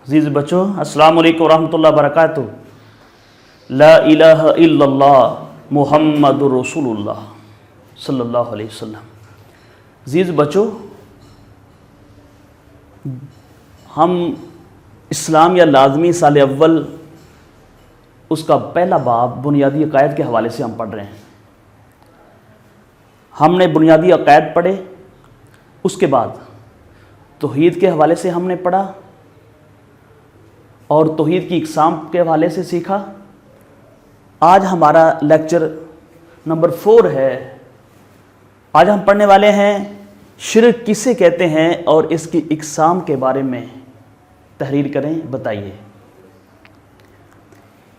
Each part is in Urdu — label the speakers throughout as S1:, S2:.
S1: عزیز بچوں، السلام علیکم ورحمۃ اللہ وبرکاتہ۔ لا الہ الا اللہ محمد رسول اللہ صلی اللہ علیہ وسلم۔ عزیز بچوں، ہم اسلامیہ لازمی سال اول اس کا پہلا باب بنیادی عقائد کے حوالے سے ہم پڑھ رہے ہیں۔ ہم نے بنیادی عقائد پڑھے، اس کے بعد توحید کے حوالے سے ہم نے پڑھا اور توحید کی اقسام کے حوالے سے سیکھا۔ آج ہمارا لیکچر نمبر 4 ہے۔ آج ہم پڑھنے والے ہیں شرک کسے کہتے ہیں اور اس کی اقسام کے بارے میں تحریر کریں، بتائیے۔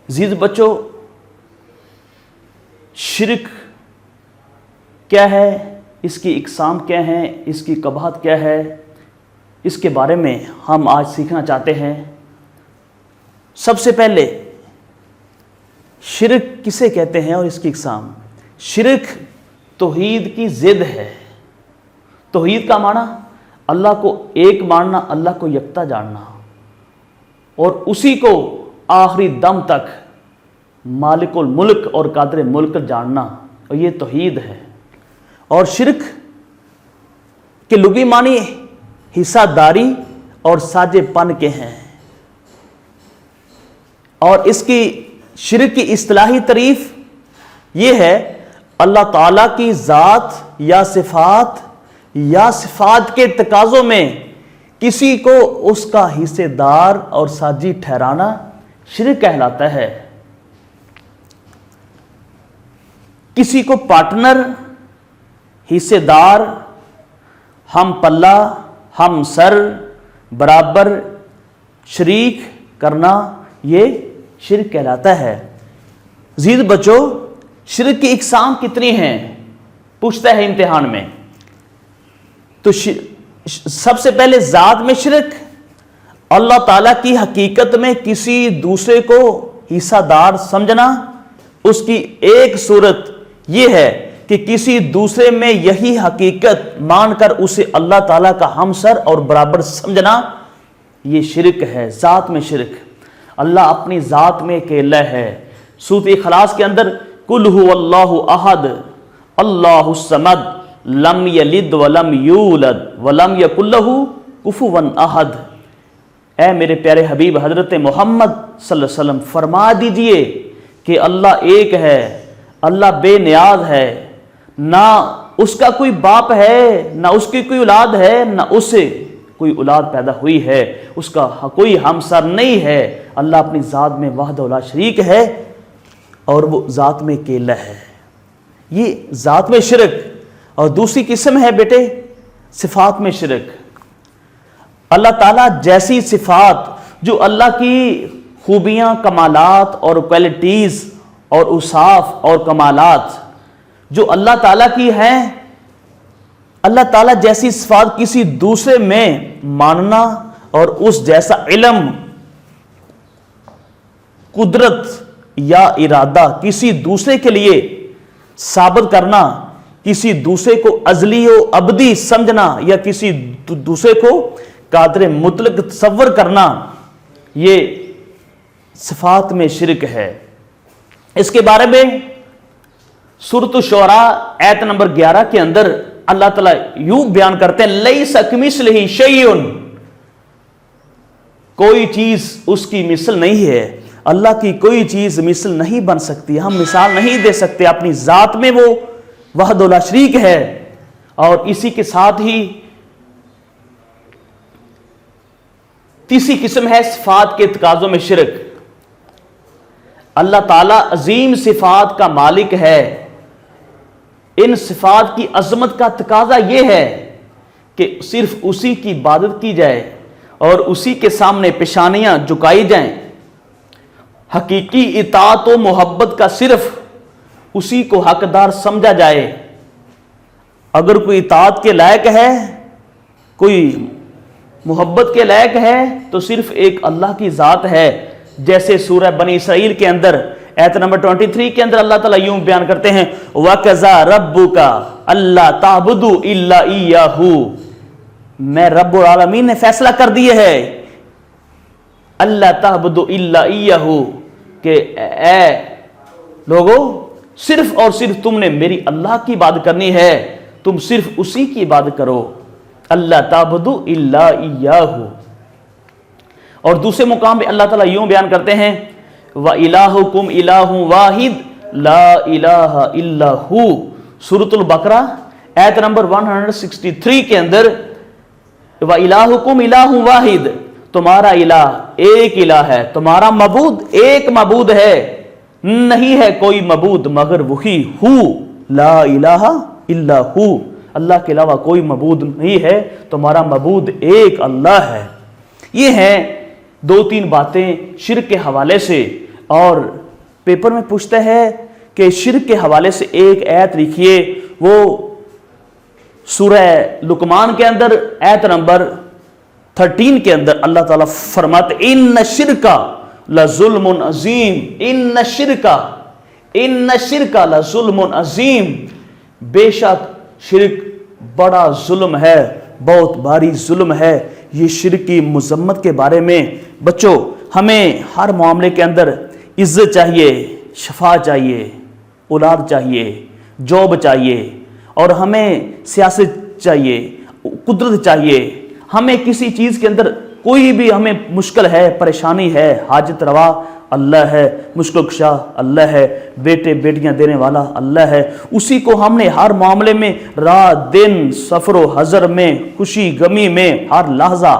S1: عزیز بچوں، شرک کیا ہے، اس کی اقسام کیا ہیں، اس کی قباحت کیا ہے، اس کے بارے میں ہم آج سیکھنا چاہتے ہیں۔ سب سے پہلے شرک کسے کہتے ہیں اور اس کی اقسام۔ شرک توحید کی ضد ہے۔ توحید کا معنی اللہ کو ایک ماننا، اللہ کو یکتا جاننا اور اسی کو آخری دم تک مالک الملک اور قادر ملک جاننا، اور یہ توحید ہے۔ اور شرک کے لغوی معنی حصہ داری اور ساجے پن کے ہیں، اور اس کی شرک کی اصطلاحی تعریف یہ ہے اللہ تعالیٰ کی ذات یا صفات کے تقاضوں میں کسی کو اس کا حصے دار اور ساجی ٹھہرانا شرک کہلاتا ہے۔ کسی کو پارٹنر، حصے دار، ہم پلہ، ہم سر، برابر، شریک کرنا، یہ شرک کہلاتا ہے۔ عزیز بچوں، شرک کی اقسام کتنی ہیں پوچھتا ہے امتحان میں۔ تو سب سے پہلے ذات میں شرک، اللہ تعالیٰ کی حقیقت میں کسی دوسرے کو حصہ دار سمجھنا۔ اس کی ایک صورت یہ ہے کہ کسی دوسرے میں یہی حقیقت مان کر اسے اللہ تعالیٰ کا ہمسر اور برابر سمجھنا، یہ شرک ہے۔ ذات میں شرک، اللہ اپنی ذات میں اکیلا ہے۔ سورۃ اخلاص کے اندر قل هو اللہ احد اللہ الصمد لم یلد ولم یولد ولم یکن لہ کفوا احد۔ اے میرے پیارے حبیب حضرت محمد صلی اللہ علیہ وسلم، فرما دیجئے کہ اللہ ایک ہے، اللہ بے نیاز ہے، نہ اس کا کوئی باپ ہے، نہ اس کی کوئی اولاد ہے، نہ اس سے کوئی اولاد پیدا ہوئی ہے، اس کا کوئی ہمسر نہیں ہے۔ اللہ اپنی ذات میں وحدہ لا شریک ہے اور وہ ذات میں اکیلا ہے۔ یہ ذات میں شرک۔ اور دوسری قسم ہے بیٹے صفات میں شرک۔ اللہ تعالیٰ جیسی صفات جو اللہ کی خوبیاں، کمالات اور کوالٹیز اور اوصاف اور کمالات جو اللہ تعالیٰ کی ہیں، اللہ تعالیٰ جیسی صفات کسی دوسرے میں ماننا اور اس جیسا علم، قدرت یا ارادہ کسی دوسرے کے لیے ثابت کرنا، کسی دوسرے کو ازلی و ابدی سمجھنا یا کسی دوسرے کو قادر مطلق تصور کرنا، یہ صفات میں شرک ہے۔ اس کے بارے میں سورۃ الشعراء آیت نمبر 11 کے اندر اللہ تعالیٰ یوں بیان کرتے ہیں لیس کمثلہ شیء، کوئی چیز اس کی مثل نہیں ہے۔ اللہ کی کوئی چیز مثل نہیں بن سکتی، ہم مثال نہیں دے سکتے۔ اپنی ذات میں وہ وحدہ لا شریک ہے۔ اور اسی کے ساتھ ہی تیسری قسم ہے صفات کے تقاضوں میں شرک۔ اللہ تعالیٰ عظیم صفات کا مالک ہے۔ ان صفات کی عظمت کا تقاضا یہ ہے کہ صرف اسی کی عبادت کی جائے اور اسی کے سامنے پیشانیاں جھکائی جائیں۔ حقیقی اطاعت و محبت کا صرف اسی کو حقدار سمجھا جائے۔ اگر کوئی اطاعت کے لائق ہے، کوئی محبت کے لائق ہے، تو صرف ایک اللہ کی ذات ہے۔ جیسے سورہ بنی اسرائیل کے اندر آیت نمبر 23 کے اندر اللہ تعالیٰ یوں بیان کرتے ہیں وَقَضَىٰ رَبُّكَ أَلَّا تَعْبُدُوا إِلَّا إِيَّاهُ، میں رب العالمین نے فیصلہ کر دیا ہے اللہ تعبدوا الا ایہ، کہ اے لوگو صرف اور صرف تم نے میری اللہ کی عبادت کرنی ہے، تم صرف اسی کی عبادت کرو، اللہ تعبدوا الا ایہ۔ اور دوسرے مقام پہ اللہ تعالیٰ یوں بیان کرتے ہیں وَإِلَٰهُكُمْ إِلَٰهٌ وَاحِدٌ لَا إِلَٰهَ إِلَّا هُوَ، سورۃ البقرہ آیت نمبر 163 کے اندر وَإِلَٰهُكُمْ إِلَٰهٌ وَاحِدٌ، تمہارا الہ ایک الہ ہے، تمہارا معبود ایک معبود ہے، نہیں ہے کوئی معبود مگر وہی ہو، لا الہ الا ہو، اللہ کے علاوہ کوئی معبود نہیں ہے، تمہارا معبود ایک اللہ ہے۔ یہ ہیں دو تین باتیں شرک کے حوالے سے، اور پیپر میں پوچھتا ہے کہ شرک کے حوالے سے ایک آیت لکھیے، وہ سورہ لقمان کے اندر آیت نمبر 13 کے اندر اللہ تعالیٰ فرماتے ان الشرک لظلم عظیم، ان الشرک لظلم عظیم، بے شک شرک بڑا ظلم ہے، بہت بھاری ظلم ہے۔ یہ شرک کی مذمت کے بارے میں بچوں ہمیں ہر معاملے کے اندر عزت چاہیے، شفا چاہیے، اولاد چاہیے، جاب چاہیے، اور ہمیں سیاست چاہیے، قدرت چاہیے۔ ہمیں کسی چیز کے اندر کوئی بھی ہمیں مشکل ہے، پریشانی ہے، حاجت روا اللہ ہے، مشکل کشا اللہ ہے، بیٹے بیٹیاں دینے والا اللہ ہے، اسی کو ہم نے ہر معاملے میں، رات دن، سفر و حضر میں، خوشی غمی میں، ہر لحظہ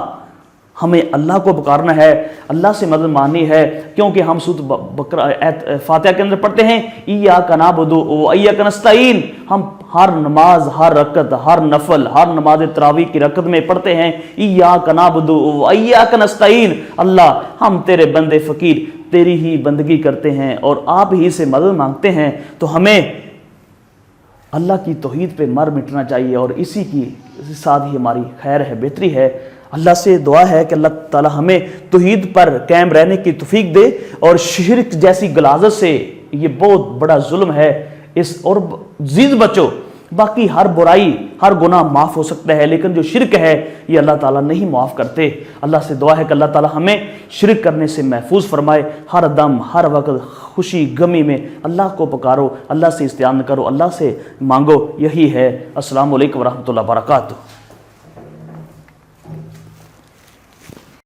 S1: ہمیں اللہ کو پکارنا ہے، اللہ سے مدد مانگنی ہے، کیونکہ ہم سورۃ فاتحہ کے اندر پڑھتے ہیں ایاک نعبد و ایاک نستعین، ہم ہر نماز، ہر رکعت، ہر نفل، ہر نماز تراویح کی رکعت میں پڑھتے ہیں ایاک نعبد و ایاک نستعین، اللہ ہم تیرے بندے فقیر تیری ہی بندگی کرتے ہیں اور آپ ہی سے مدد مانگتے ہیں۔ تو ہمیں اللہ کی توحید پہ مر مٹنا چاہیے، اور اسی کی ساتھ ہی ہماری خیر ہے، بہتری ہے۔ اللہ سے دعا ہے کہ اللہ تعالی ہمیں توحید پر قائم رہنے کی توفیق دے، اور شرک جیسی غلاظت سے، یہ بہت بڑا ظلم ہے اس، اور زید بچو، باقی ہر برائی، ہر گناہ معاف ہو سکتا ہے، لیکن جو شرک ہے یہ اللہ تعالیٰ نہیں معاف کرتے۔ اللہ سے دعا ہے کہ اللہ تعالیٰ ہمیں شرک کرنے سے محفوظ فرمائے، ہر دم ہر وقت خوشی غمی میں اللہ کو پکارو، اللہ سے استعانت کرو، اللہ سے مانگو، یہی ہے۔ السلام علیکم ورحمۃ اللہ وبرکاتہ۔